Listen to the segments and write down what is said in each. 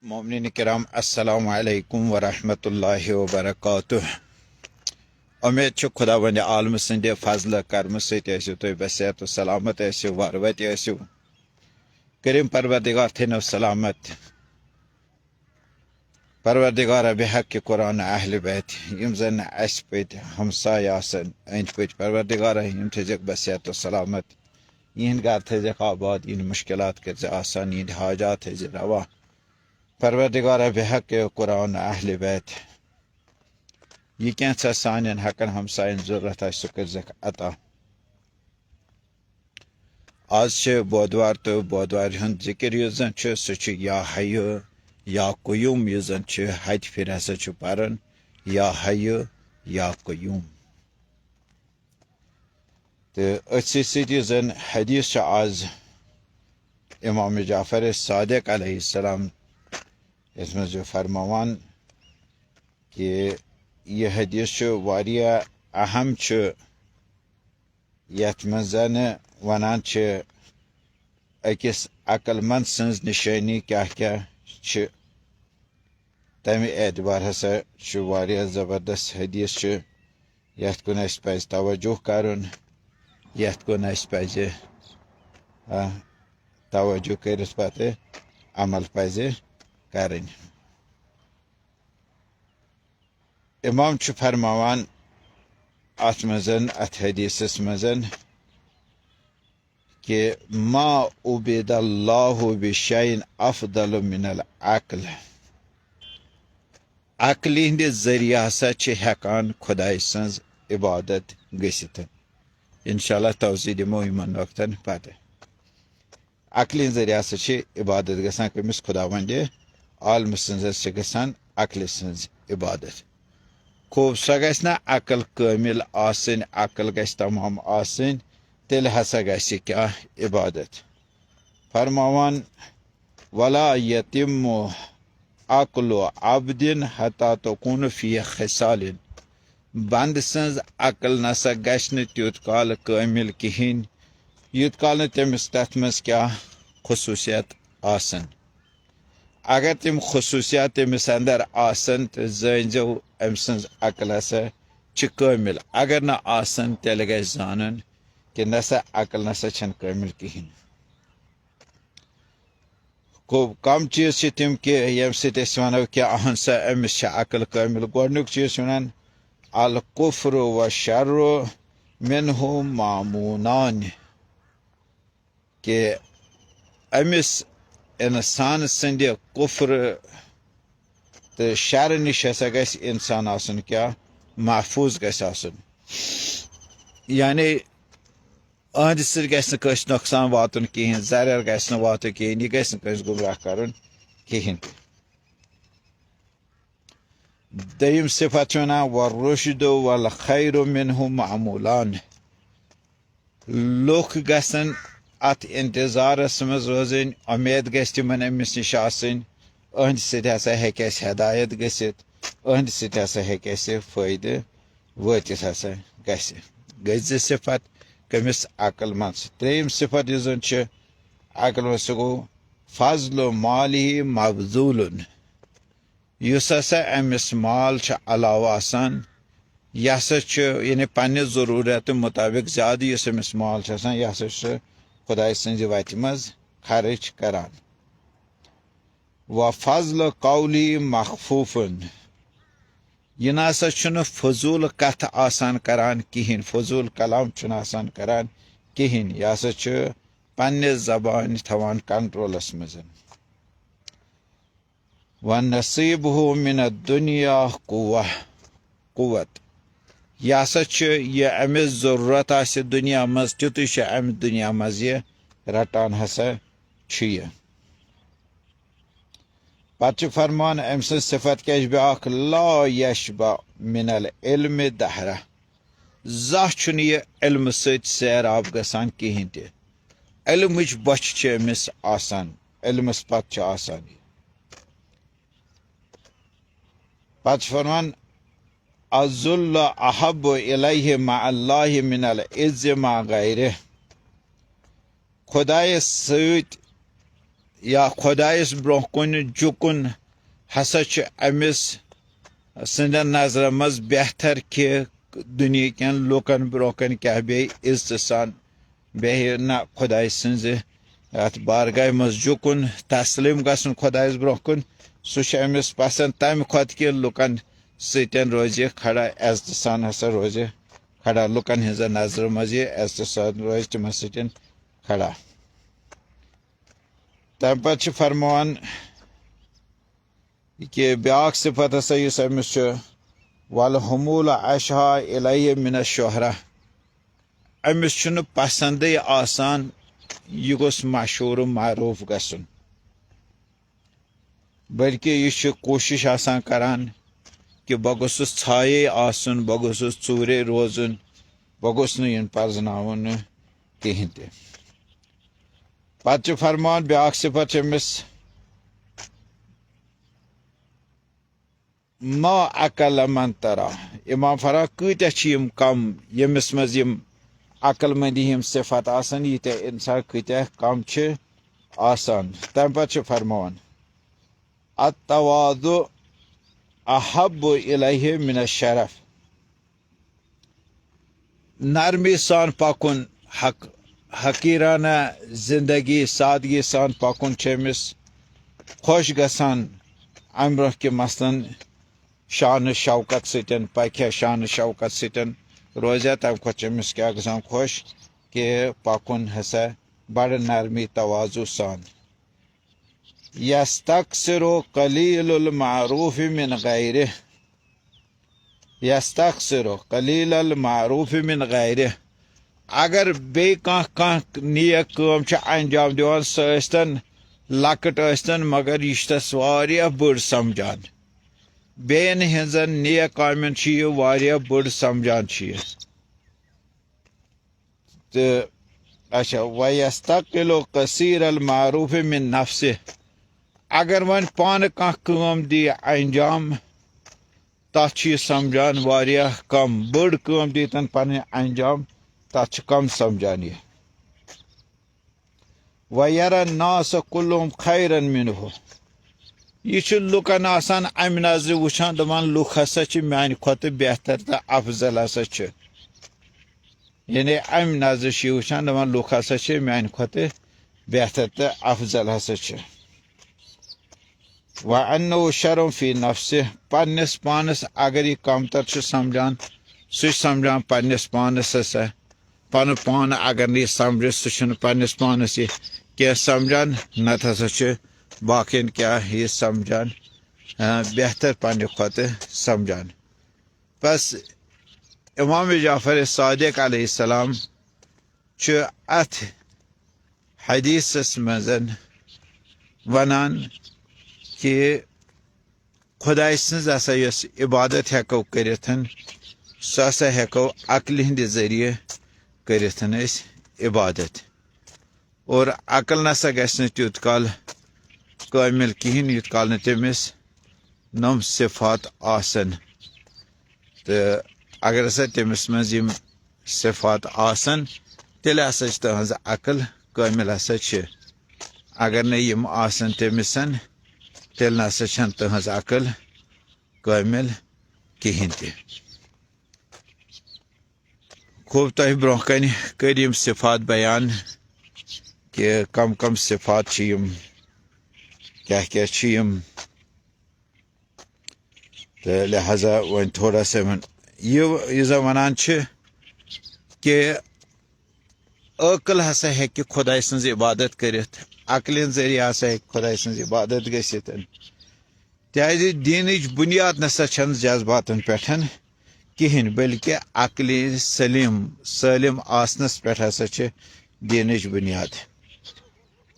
मोमिनीन किराम अस्सलामु अलैकुम व रहमतुल्लाहि व बरकातुह। उम्मीद छु खुदावंद आलम संदे फजल करम सत तुम बसेहत सलामत वरवत करीम परवरदिगार थो सलामत। परवरदिगार बेहक कुरान अहल बैत यम जन अस पे हमसाय अंद पत परवरदिगार यम थक बसेहत सलामत यहद घर थक आबाद इन मुश्किलात कर आसान इन हाजात थ रवा परवरदिगार बेहक कुरान अहल बैत यह क्या सान हकन हमसायन जरूरत सह कर अता। आज बुधवार तो बुधवार हंद जिक्र यह सह या हय या कुयूम यह जन हज फिर हसा पारन या हय या कुयूम तो अथि सन हदीस आज इमाम जाफर सादिक अलैहिस्सलाम इसमें जो फरमावान कि यह हदीस वारिया अहम यथ मज वनान अकिस अकलमंद सन्ज निशानी क्या क्या तमे एतबार हसा वारिया ज़बरदस्त हदीस यथ कुन पज़ तवज्जो करन यथ कुन पज़ तवज्जो करित पते अमल पज़ करन। इमाम फरमावान अत मजन अत हदीसस मजन कि मा उबिदल्लाहु बिशैइन अफदल मिनल अक्ल अक्ल हिंद जरिया हसा हेकान खुदाई सन्ज इबादत गसित। इंशाअल्लाह तवज़ी दिमो यमन वक्तन पत अक्ल जरिया हसा इबादत गसान कमिस खुदावंद आलम सन्जस गसान अक्ल सन्ज इबादत। खूब सह गस ना अकल कामिल आसन अकल गस तमाम आसन तेल हसा गस क्या इबादत। फरमावान वला यतिम्मु अक्लु अब्दिन हता तकुन फी खिसालिन बंद सन्ज अकल नसा गस न त्युत काल कामिल कहिन यूत काल न तमिस तथ मज क्या खसूसियत आसन। अगर तम खसूसियात तमिस अंदर आसन तो जानजो अम सन्ज अकल हसा कामिल अगर ना आसन तेल गस जानन कि नसा अकल नसा छन कामिल कहिन। कम चीज तम कि यम सो कि अहन सा अमिस अकल कामिल गोडनुक चीज वन अल कुफ्र व शर्र मिन्हु मामूनान कि अमिस इंसान संद कुफ्र तो शर नश हसा गस इंसान आसन क्या महफूज गस आसन। यानी अहद सत गस नुकसान वातन कहें जरर गस वात कहें यह गस गुमराह कर कहें। दयम सिफत वन वरुशद वल खैर मिन्हु मामूलान लुख गसन अत इंतजारस मज रोजन उम्मीद गस तिमन अमिस नश आसन अहद सत हसा हेक हिदायत गसित अहद सत हसा हेक फायदे वातित हसा गस गई ज सिफत कमिस अकल मंद। त्रेयम सिफत यह जन अकल मंद सह गो फजल माली मबजूलन युस हसा अमिस माल अलाव आसान यह हसा यानी पन्ने जरूरत मुताबिक ज्यादा युस अमिस माल आसान यह हसा खुदाई सन्ज वत मज खर्च करान। व फजल कौली मखफूफन यह नसा फजूल कथ आसान करान कहें फजूल कलाम आसान करान कहें यह हसा पन्ने जबान थवान कंट्रोलस मज। व नसीबहु मिन दुनिया कुव्वत यह हसा यह अमिस जरूरत आस दुनिया मज तुतु अम दुनिया मज यह रटान हसा यह। पत फरमान अम सिफत क्या ब्या ला यशबा मिनल इल्म दहरा ज़ह यह इल्म सत सैराब गसान कहें त इल्मच बच अमिस आसान इल्मस पत आसान। पत फरमान अज़ुल्ल अहब इलैहि मअल्लाहि मिनल इज़्ज़ मा गैरिह खुदाय सत या खुदायस ब्रोह कुन झुकुन हसा अमिस संदन नजर मज बेहतर कि दुनिया कन लूकन ब्रोह कन क्या बे इज्जत सान बे ना खुदाय सज अत बारगाह मज झुकुन तस्लीम गसन खुदायस ब्रोह कुन सह अमिस पसंद तम खुद कि लूकन सतन रोज खड़ा इज्जत सान हसा रोज खड़ा लूकन हज नजर मज इज्जत सान रोज तम सतन खड़ा तम पे फरमान कि ब्याक सिफत हसा अमिस वल हमूल अशहा इलैहि मिन शोहरा अमिस पसंद आसान यह गोस मशहूर मारूफ गसन बल्कि यह कोशिश आसान करान कि बह गोसुस छाये आसन बह गोसुस चूरे रोजन बह गोस इन पर्जनावन कहीं ते पत्त फरमान ब्याक सिफत अमिस मा अकल मन तरा इमाम फरा कत्या कम यमिस मज अकल मंदी हम सिफत आसान यीत्या इंसान कत्या कम आसान तम पे फरमान अत्तवादु अहब्बु इलैहि मिन शरफ नरमी सान पकुन हकीराना जिंदगी सादगी सान पकुन अमिस खुश गसान अमर कि मसलन शान शौकत सतन पक्या शान शौकत सतन रोजा तम खुद अमिस क्या गसान खुश कि पकुन हसा बड़ नरमी तवाजु सान यस्तक्सिरु कलीलुल मारूफ मिन गैरिह यस्तक्सिरु कलीलुल मारूफ मिन गैरिह अगर बे नेक काम अंजाम दिवान सस्तन लकट अस्तन मगर यह तस वारिया बड़ समझान बेन हजन नेक कामन वारिया बड़ समझान तो अच्छा वयस्तकिलु कसीर अल मारूफ मिन नफ्सिह अगर वन पान काम दी अंजाम तथ समझान वारिया कम बड़ काम दीतन पन अंजाम तथ कम समझान यह वयरा नास कुल्लुम खैरन मिनहु यह लुकन आसान अमि नजर वुचान दपान लुक हसा मान खुद बेहतर तो अफजल हसा यानी अमि नजर वुचान दपान लुक हसा मान खुद बेहतर तो अफजल हसा व अन्नो शर्म फी नफ्सिह पन्नस पानस अगर यह कमतर समझान सह समझान पन्नस पानस हसा पन पान अगर नहीं समझ सह पन्नस पानस यह क्या समझान नत हसा बाकिन क्या यह समझान बेहतर पन्ने खुद समझान बस इमाम जाफर सादिक अलैहिस्सलाम अथ हदीसस मजन वनान कि खुदाय सज हसा इबादत हेको करिथ सह हसा हेको अकल हिंद जरिए करिथ इबादत और अकल नसा गस तुत काल कामिल कहें युत काल तमिस नम सिफात आसन तो अगर हसा तमिस मज सिफात आसन तेल हसा तहज अकल कामिल हसा अगर न यम आसन तमिसन तेल नसा तहज अकल कामिल कहें ते खूब तह ब्रोह कन कर सिफात बयान कि कम कम सिफात क्या क्या तो लिहाजा वन थोड़ा सा यह वनान कि अकल हसा है खुदाय सज इबादत करित अकल जरिए हसा है खुदाय सज इबादत गसित त्याज दीन बुनियाद नसा जज्बातन पे कहें बल्कि अकल सलीम आसनस पे हसा दीन बुनियाद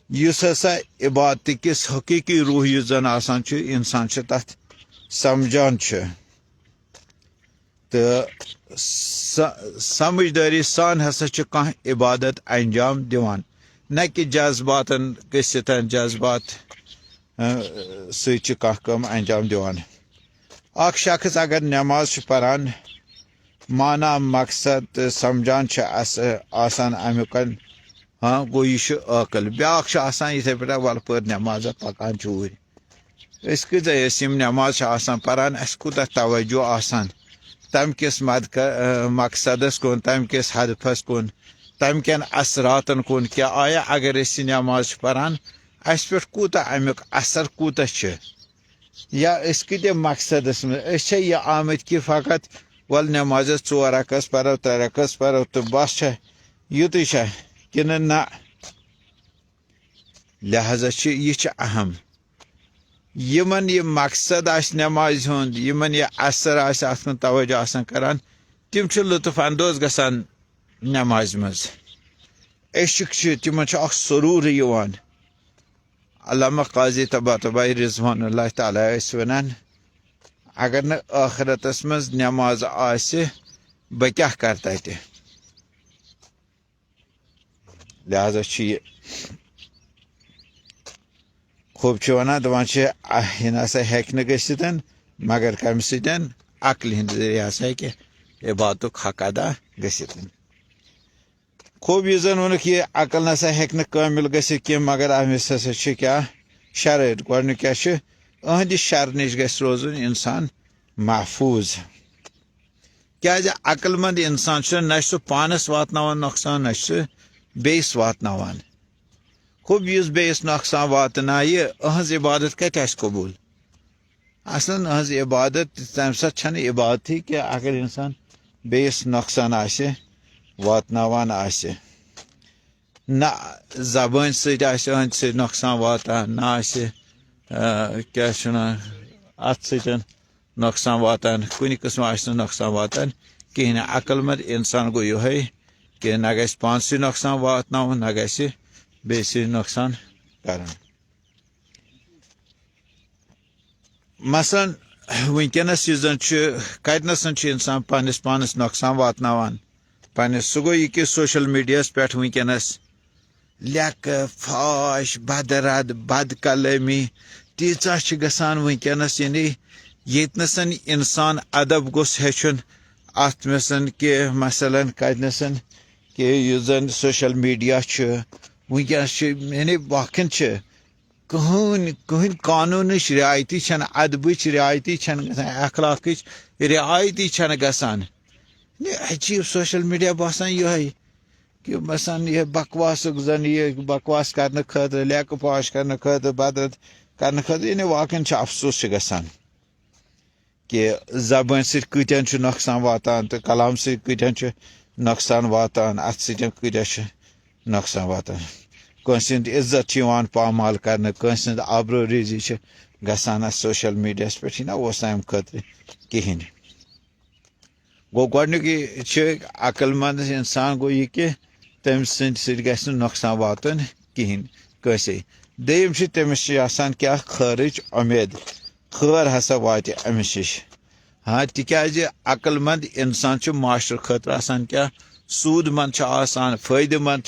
इस हसा इबादत किस हकीकी रूह यु जन आसान इंसान तथ समझान तो समझदारी सान हसा कह इबादत अंजाम दिवान न कि जज्बातन गसित जज्बात सह कम अंजाम दिवान अख शख्स अगर नमाज परान माना मकसद समझान आसान अमुकन हाँ गो यह अकल ब्याक ये पे वल पर नमाज पकान चूर कम नमाज पारान अस कूत तवज्जो तम किस मकसदस कुन तम किस हदफस कुन तम कन असरातन कुन क्या आया अगर नमाज पारान अस पे कूत अमुक असर कूत या कत मकसदस मज यह आमत कि फ़कत वल नमाज 4 रकस परो 3 रकस परो तो बस युत कि ना लिहाजा यह अहम यमन यह मकसद नमाज हुंद यमन यह असर अन तवज्जो करान तिम लुत्फ अंदोज गसान नमाज मज तिमन सरूर यवान अल्लामा काजी तबातबाई रिजवानुल्लाह ताला वनान अगर न आखिरतस मज नमाज आसे बह क्या कर तते लिहाजा खूब वनान दपान यह नसा हेक गसित मगर कम सतन अक्ल हिंद जरिए हसा कि इबादतुक हक अदा गसित खूब यह जन वोनुक यह अकल नसा हेक कामिल गसित कि मगर अमिस हसा क्या शराइत गोडनिक क्या अहंद शर नश गस रोजुन इंसान महफूज क्या अकलमंद इंसान न पानस वातनावान नुकसान न बेस वातनावान खूब युस बेस नुकसान वातनाय अहज इबादत कत कबूल असन अहज इबादत तम सत इबादत कि अगर इंसान बेस नुकसान वातनावान न जबान सहद से नुकसान वातान ना क्या अत सतन नुकसान वातान कुन किस्म नुकसान वातान कहें अकलमंद इंसान गो ये कि न गस पानस नुकसान वातन न गस बेस नुकसान कर मसलन वनकस कतनस इंसान पन्नस पानस नुकसान वातन पन्नस सह गो यह कि सोशल मीडिया पे वनकस लेक फाश बदरद बद कलमी तीचा गसान वनकस यानी येतनसन इंसान अदब गोस हेचुन अत में कि मसलन कतनसन कि जन सोशल मीडिया वनकस यानी वाकन कहन कानून रियायती अदब रियायती अखलाक रियायती गसान अजीब सोशल मीडिया बसान यह कि बसान यह बकवास जन यह बकवास करने खतर लेक पाश करने खतर बदरत करने खतर यानी वाकन अफसोस गसान कि जबान सतन नुकसान वातान तो कलाम सतन नुकसान वातान अत सत्या नुकसान वातान कंस इज्जत पामाल करने कंस आबरो रेजी गसान सोशल मीडिया पे ना वो अम खतर कहें गो गोडनिक अकलमंद इंसान गो यह कि तम सत नुकसान वातन कहें कंसे दम तमिस क्या खैरच उम्मीद खैर हसा वात अमिस नश हाँ तिकाज अकलमंद इंसान माशर खतर क्या सूद मंद फायदे मंद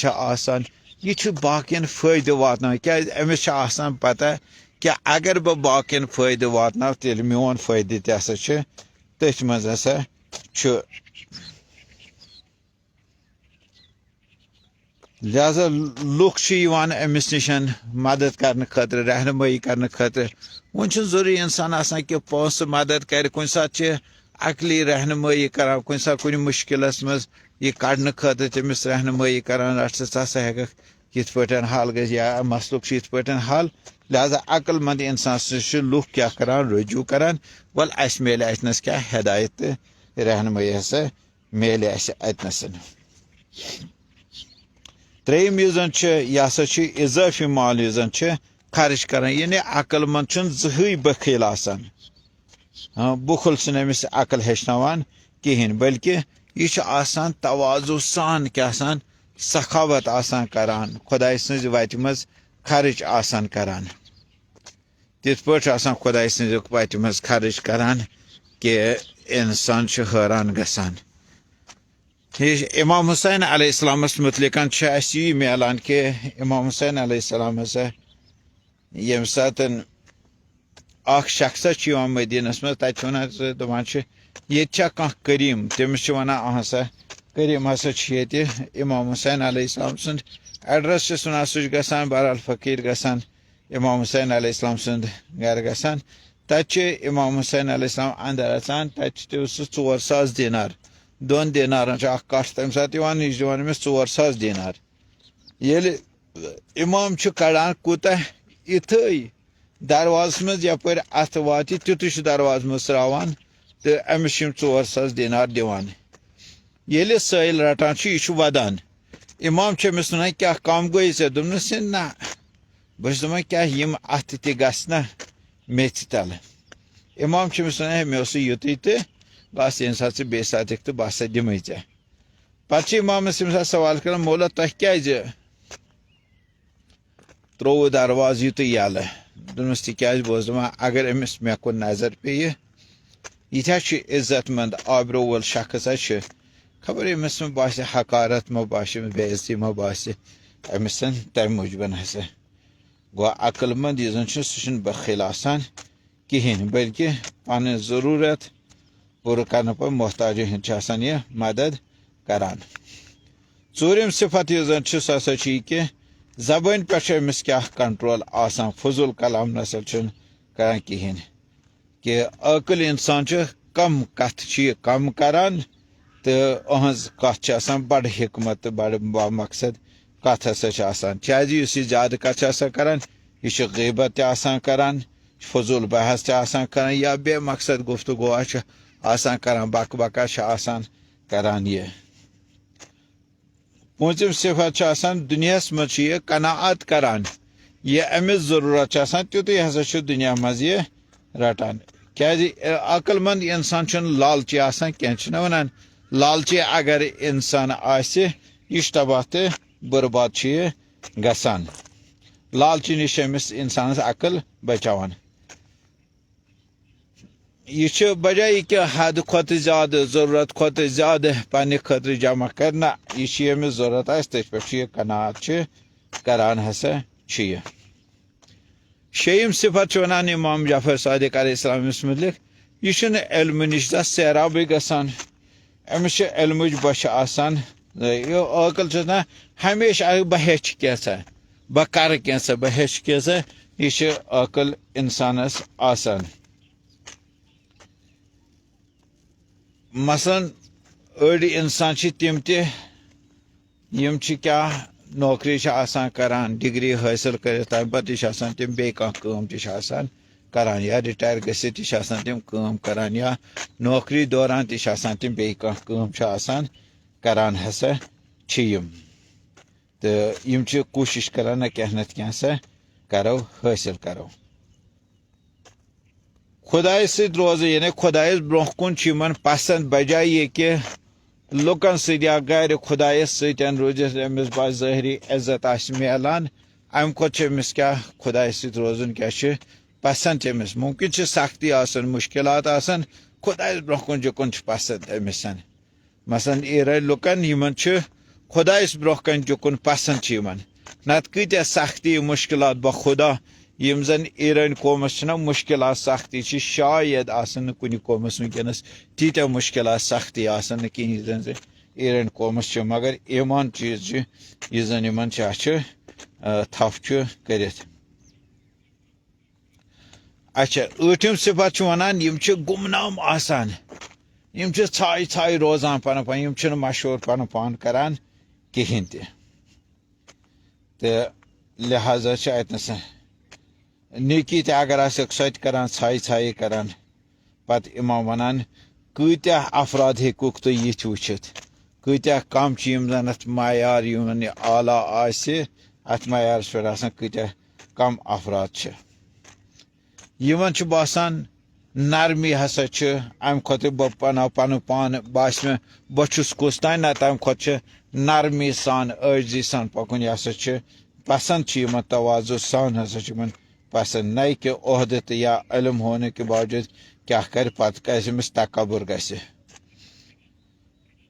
यह बाकियन फायदे वातन क्या अमिस पता कि अगर बह बाकियन फायदे वातन तेल मोन फायदे तसा तथ मज हसा लिहाजा लुख अमिस नश मदद करने खतर रहनुमाई करने खतर वन जरूरी इंसान आसान कि पोस मदद कर कुन सात अकली रहनुमाई कर कुन सात कुन मुश्किलस मज यह कड़ने खतर तमिस रहनुमाई कर हसा हेक यथ पे हल ग या मसलुक यथ पे हल लिहाजा अकलमंद इंसान लुख क्या करान रजू करान वल अस मेल अतनस क्या हिदायत रहनुमाई हसा मेल अतनसन त्रेम यह हसा इजाफी माल खर्च कर यानी अकलमंद जही बखील बुखल अमिस अकल हेचनावान कहें बल्कि यह तवाजु सान क्या सखावत करान खुदाई सज वत मज खर्च करान तिथ पे खुदाई सज वत मज खर्च करान कि इंसान हैरान गसान इमाम हुसैन अलैहिस्सलामस मुतलिकन यह मिलान कि इमाम हुसैन अलैहिस्सलाम हसा यम सात शख्स मदीनस मज तत दपान ये कह करीम तमिस वन हसा करीम हसा इमाम हुसैन अलैहिस्सलाम सुंद एड्रेस सुना सह गसान बहरहाल फ़कीर गसान इमाम हुसैन अलैहिस्सलाम सुंद घर गसान तत इमाम हुसैन अलैहिस्सलाम अंदर अचान तत 4,000 दीनार 2 दीनारन कट तम सात यह दिवान अमिस 4,000 दीनार ये इमाम कड़ान कूत इत दरवाज मज यपर अत वात तुत दरवाज मजरावान तो अमिस 4,000 दीनार दिवान ये साइल रटान यह वदान इमाम अमिस वन क्या कम गई ऐ दोपनस ना बस दपान क्या अत ना मेथ तल इमाम अमिस वन मे युत तो बस ये सात बे सात तो बस दिम ऐ पे इमामस सवाल कर मौला तह क्या त्रोव दरवाज युत यल दोपनस तिज बस दपान अगर अमिस मे कुन नजर पे यह इज्जत मंद आबरो वोल शख्स खबर अमिस मे बास हकारत मा बास बेइज्जती मा बास अमिस तम मूजबन हसा गो अक्लमंद यह सह बखिल आसान कहें बल्कि पन जरूरत पूरा करने पर मोहताज यह मदद करान चूरिम सिफत यह सह कि जबान पे अमिस क्या कंट्रोल आसान फजूल कलाम नसा करान कहें कि अकल इंसान कम कथ कम करान तो अहज कथ बड़ हिकमत तो बड़ बामकसद कथ हसा क्या ज्यादा कथ करान यह गीबत करान फजूल बहस करान या बे मकसद गुफ्तगू करान बक बका करान यह पूंचम सिफत दुनिया मज कनाअत करान यह अमिस जरूरत तुत हसा दुनिया मज यह रटान क्या अकलमंद इंसान लालची कह वन लालची अगर इंसान आश्तबा तो बर्बाद गसान लालची नश अमिस इंसान अकल बचान यह बजाय कि हद खुद ज्यादा जरूरत खुद ज्यादा पन्ने खतर जमा करना यह अमिस जरूरत तथ पे कनात करान हसा यह शेम सिफत वन इमाम जाफर सादिक अलैहिस्सलामस मुतलिक यह इल्म नश सैराब गसान अमिस इल्म बश आसान अकल ना हमेशा बह हेच क्या बह कर क्या बह हेच क्या यह अकल इंसानस आसान मसलन अड़ी इंसान तम तम क्या नौकरी करान डिग्री हासिल कर तम पे तम बे करान या रिटायर गसित तम करान या नौकरी दौरान तम बे करान हसा तो यम कोशिश करान न क्या नत क्या करो हासिल करो खुदाय सत रोज यानी खुदायस ब्रोह कुन पसंद बजाय ये कि लुकन सया गर खुदायस सतन रोजित अमिस बा ज़ाहरी इज्जत मिलान अम अमिस क्या खुदाय सत रोजन क्या पसंद अमिस मुमकिन सख्ती मुश्किलात खुदायस ब्रोह कुन जुकन पसंद अमिस मसलन ईरान लुकन यमन खुदायस ब्रोह कन जुकन पसंद नत कत्या सख्ती मुश्किलात बा खुदा यम जन ईरान कौमस मुश्किल सख्ती शायद कुन कौमस वनकस तीत मुश्किल सख्ती कहीं जन ईरान कौमस मगर ईमान चीज यह जन इन थफ कर अच्छा ऊठम सिफत वन गुमनाम यम छाई छाई रोजान पन पान यम मशहूर पन पान करान कहें तो लिहाजा अतनस नेकी अगर सह करान छाई छाई करान पत इमाम वनान कत्या अफराद हेकुक तुम ये वुचित कत्या कम जन अत मायार यून आला अत मायार पे कत्या कम अफराद यमन बासान नरमी हसा अम खुद बह पना पन पान बास मे बहुस कुस तान ना तम खुद नरमी सान आजी सान पकुन यह हसा पसंद तवाजु सान हसा पसंद न कि ओहदत या इल्म होने के बावजूद क्या कर पत अमिस तकबुर गि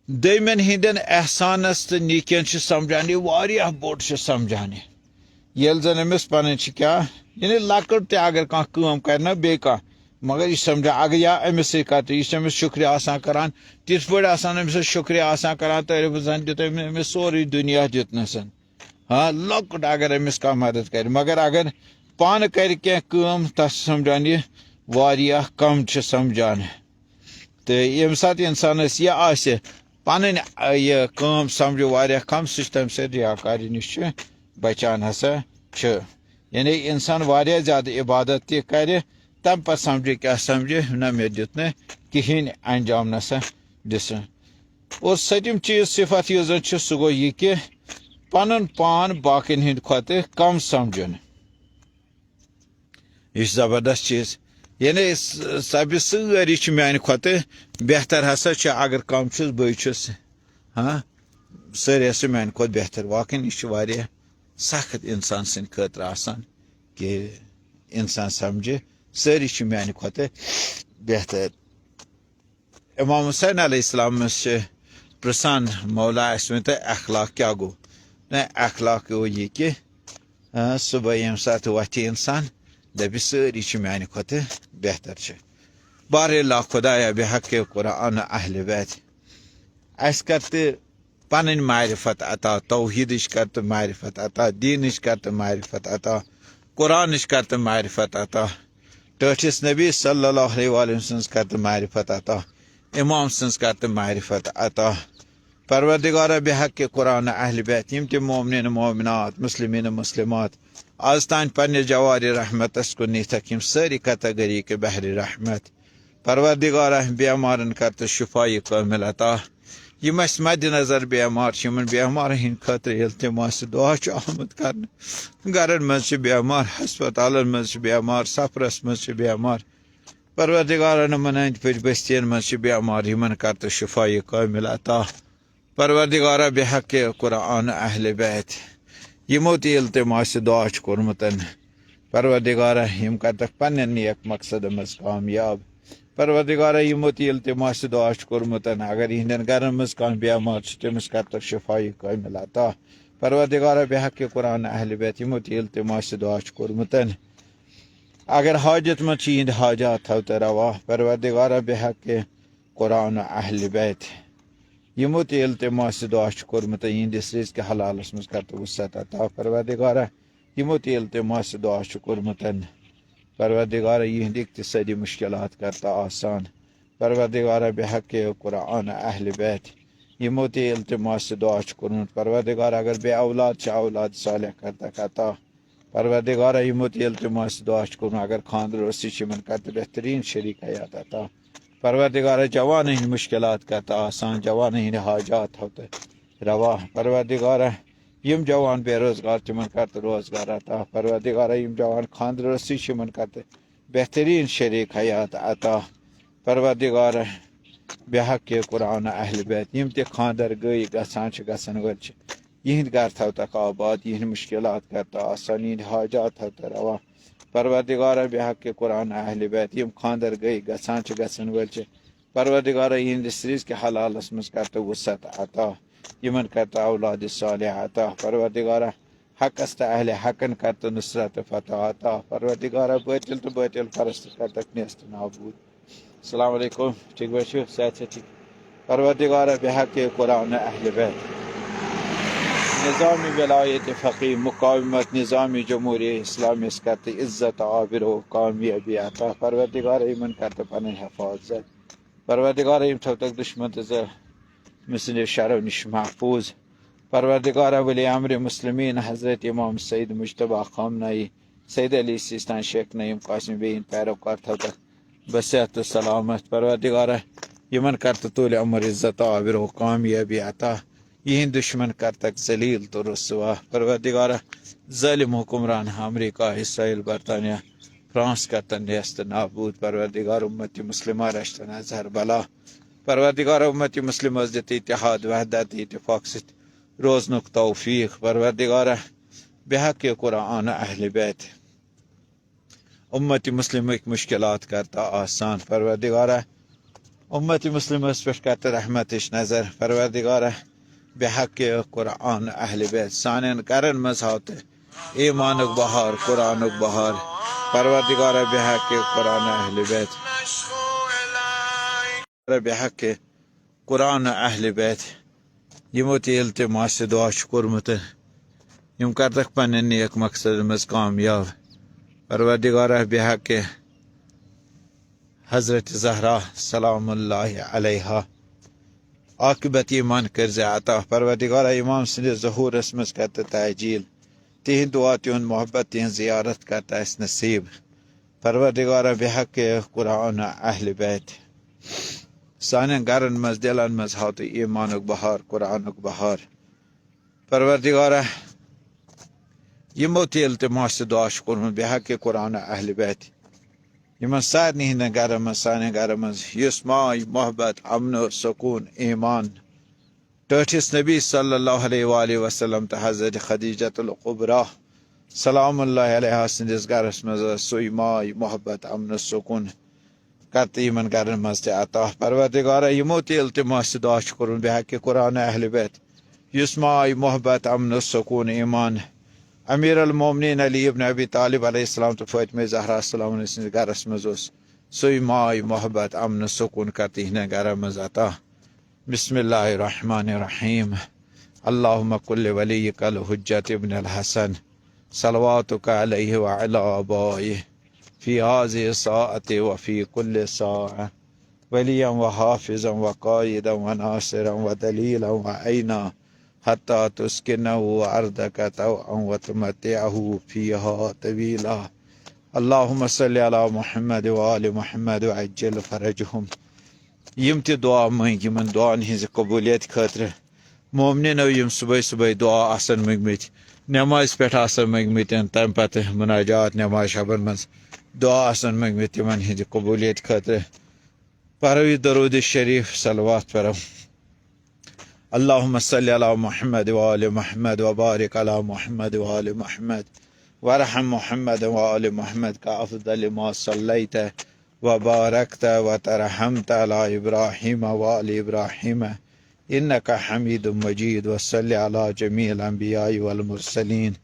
दमन हंदन एहसानस तो नीकियन समझान यह बोड़ समझान ये जन अमिस पन क्या यानी लकट ते अगर कम कर बे मगर यह समझा अगर या अमिस कर यह अमिस शुक्रिया करान तिथ पे अमिस शुक्रिया करान तारीफ जन दित अमिस सोरे दुनिया दितनसन हाँ लॉकट अगर अमिस का मदद कर मगर अगर पान कर कम तस समझान यह वारिया कम समझान तो ये सात इंसानस यह आसे पन यह कम समझो वारिया कम सह तम से रियाकारी नश बचान हसा यानी इंसान वारिया ज्यादा इबादत तह कर तम पे समझे क्या समझे ना मे दुत न कहें अंजाम नसा दिस और सतम चीज सिफत यह जन सह गो यह कि पन पान बाकिन हंद खत कम समझन यह जबरदस्त चीज यानी सब सारी मान खत बेहतर हसा अगर कम बस हाँ सारे मान खुद बेहतर वाकई यह सख्त इंसान सद खतर आसान कि इंसान समझे सारी मान खुद बेहतर इमाम हुसैन अलैहिस्सलाम प्रसान मौला वन तो अखलाक क्या गो न अखलाक गो यह कि सुबह ये सात वथ इंसान दपि सारी मान खुद बेहतर बहरहाल खुदाया बेहक कुरान अहल बैत अस कर पन मारिफत अता तौहीद कर मारिफत अता दीन कर मारिफत अता कुरान कर मारिफत अता टठिस नबी सल्लल्लाहु अलैहि वसल्लम कर मारिफत अता इमाम सन्स कर मारिफत अता परवरदिगार बेहक कुरान अहल बैत यम ते मोमिन मोमिनात मुस्लिमीन मुस्लिमात आज तान पन्ने जवारी रहमतस को नीथक यम सारी कैटेगरी के बहरी रहमत परवरदिगार बेमारन कर शिफाई कामिल अता यम मद्देनजर बेमार बेमार हंद खतर तम दुआ आमद कर गरन मज बेमार हस्पतालन मज बेमार सफरस मज बेमार परवरदिगार मन अंद पे बस्तियन मज बेमार यमन कर शिफाई कामिल अता परवरदिगार बेहक कुरान अहल बैत यमो तम दुआ कोर्मुत परवरदिगार यम कर पन्न नेक मकसद मज कामयाब परवरदिगार यमो तम दुआ कोर्मुत अगर इहंदन गरन मज कह बेमार तमिस कर शिफाई कामिल अता परवरदिगार बेहक कुरान अहल बैत यमो तम दुआ कोर्मुत अगर हाजत मज इहंद हाजात थव तो रवा परवरदिगार बेहक कुरान अहल बैत यमो तम दुआ कोर्मुत इहंदिस रिज़्क़ हलालस मज कर वसअत अता परवरदिगार यमो तम दुआ कोर्मुत परवरदिगार इहंद इक्तिसादी मुश्किलात करता आसान परवरदिगार बेहक कुरान अहल बैत यमो तम दुआ कोर्मुत परवरदिगार अगर बे औलाद औलाद सालिह करता अता परवरदिगार यमो तम दुआ कोर्मुत अगर खानदर कर बेहतरीन शरीक हयात अता परवरदिगार जवान हंद मुश्किलात करता आसान जवान हंद हाजात हो रवा परवरदिगार यम जवान बेरोजगार तमन कर रोजगार अता परवरदिगार यम जवान खानदर कर बेहतरीन शरीक हयात अता परवरदिगार बेहक कुरान अहल बैत यम ते खानदर गई गसान वल यहंद घर थव तक आबाद यहंद मुश्किलात करता आसान यहंद हाजात हो रवा परवरदिगार बेहक कुरान अहल बैत यम खानदर गई गसान वल परवरदिगार इहंदिस रिज़्क़ हलालस मज कर वसअत अता यमन कर औलाद सालिह अता परवरदिगार हकस तो अहल हकन कर नुसरत फतह अता परवरदिगार बातिल तो बातिल परस्त कर नेस्त नाबूद अस्सलाम वालेकुम ठीक बचो सेहत ठीक परवरदिगार बेहक कुरान अहल बैत निज़ामी वलायत फ़क़ी मुक़ावमत निज़ामी जमहूरिया इस्लामी कर इज़्ज़त आबिर कामयाबी अता परवरदिगार यमन कर पन हिफाजत परवरदिगार यम थव तक दुश्मन तो मिसल शर नश महफूज परवरदिगार वली अमर मुस्लिमीन हज़रत इमाम सईद मुज्तबा खामनाई सईद अली सिस्तान शेख नईम कासिम बेन पैरोकार थव तक बसेहत सलामत परवरदिगार यमन कर तूल अमर इज़्ज़त आबिर कामयाबी अता यहंद दुश्मन कर तक जलील तो रसवा परवरदिगार जालिम हुक्मरान अमरीका इसराइल बरतानिया फ्रांस करता नेस्त नाबूद परवरदिगार उम्मत मुस्लिमा रश्तन अजहर बला परवरदिगार उम्मत मुस्लिम मस्जिद इत्तेहाद वहदत इत्तेफाक सत रोजनुक तौफीक परवरदिगार बेहक कुरान अहल बैत उम्मत मुस्लिम मुश्किलात करता आसान परवरदिगार उम्मत मुस्लिम पे करता रहमतिश नजर परवरदिगार बेहक कुरान अहल बैत सानन करन मज हाथ ईमानुक बहार कुरानुक बहार परवरदिगार बेहक कुरान अहल बैत बेहक कुरान अहल बैत यमो तम दुआ कोर्मुत यम करतक पन्न नेक मकसद मज कामयाब। परवरदिगारा बेहक हजरत ज़हरा सलामुल्लाहि अलैहा आकिबत ईमान कर अता। परवरदिगारा इमाम सन्दिस ज़हूरस मज कर ताजील, तिहंद दुआ तिहंद मोहब्बत तिहंद ज़ियारत कर नसीब। परवरदिगारा बेहक कुरान अहल बैत सान गरन मज दिलन मज हाव तो ईमानुक बहार कुरानुक बहार। परवरदिगारा यमो तेल तो मास दुआ कोर्मुत बेहक कुरान अहल बैत यमन सारनी हंद गर मज सान गर मज युस माय मोहब्बत अमन सुकून ईमान टठिस नबी सल्लल्लाहु अलैहि वसल्लम तो हजरत खदीजतुल कुबरा सलामुल्लाहि अलैहा सन्दिस गरस मज सुई माय मोहब्बत अमन सुकून करते यमन गरन मज ते अता। परवरदिगारा यमो तेल तो मास दुआ कोर्मुत बेहक कुरान अहल बैत युस माय मोहब्बत अमन सुकून ईमान अमीर अल मोमिनीन अली इब्न अबी तालिब अलैहिस्सलाम तो फातिमा ज़हरा सलाम गरस मज सुई माय मोहब्बत अमन सुकून करते हंद गर मज अता। बिस्मिल्लाहिर रहमानिर रहीम। अल्लाहुम्मा कुल्लि वलिय्यिकल हुज्जत इब्न अल हसन सलवातुका अलैहि व अला आबाइहि फी हाज़िहि साअति व फी कुल्लि साअ वलिय्यन व हाफ़िज़न व क़ाइदन व नासिरन व दलीलन व ऐना हत्ता तुस्किनहु अर्दक तौअन व तुमत्तिअहु फ़ीहा तवीला। अल्लाहुम्मा सल्लि अला मुहम्मद व आलि मुहम्मद व अज्जिल फ़रजहुम। यम ते दुआ मंग यमन दुआन हिंज कबूलियत खातिर मोमिनीनो यम सुबह सुबह दुआ आसन मंगमित नमाज पे आसन मंगमित तम पत मुनाजात नमाज शबन मज दुआ आसन मंगमित यमन हिंज कबूलियत खातिर परो दरूद शरीफ सलवात परो। अल्लाहुम्मा सल्लि अला मुहम्मद व आलि मुहम्मद व बारिक अला मुहम्मद व आलि मुहम्मद वरहम मुहम्मद व आलि मुहम्मद का अफ़ज़ल मा सल्लैत व बारकत व तरहमत अला इब्राहीम व आलि इब्राहीम इन्नका हमीदुम मजीद। व सल्लि अला जमीइल अंबियाइ वल मुरसलीन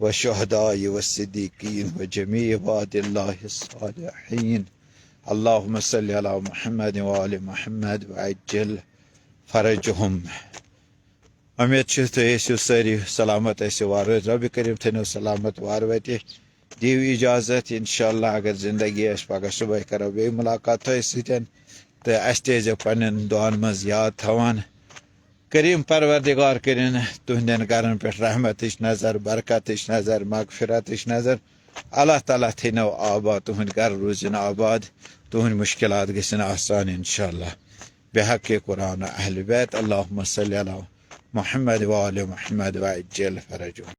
व शुहदाइ व सिद्दीकीन व जमीइ इबादिल्लाहि सालिहीन। अल्लाहुम्मा सल्लि अला मुहम्मद व आलि मुहम्मद व अज्जिल फ़रजहुम। उम्मीद तो सारी सलामत वार रब करीम थो सलामत वार वत दिव इजाज़त इंशाअल्लाह अगर ज़िंदगी पगह सुबह करो बे मुलाकात तो अस पन्न दुआन मज याद थवान। करीम परवरदिगार करिन तुहंदन गरन पे रहमतिश नज़र बरकतिश नज़र मगफिरतिश नज़र। अल्लाह ताला थो आबाद तुहंद गर रूजन आबाद तुहंद मुश्किलात गसन आसान इंशाअल्लाह बेहक कुरान अहल बैत। अल्लाहुम्मा सल्लि अला मुहम्मद व आलि मुहम्मद व अज्जिल फ़रजहुम।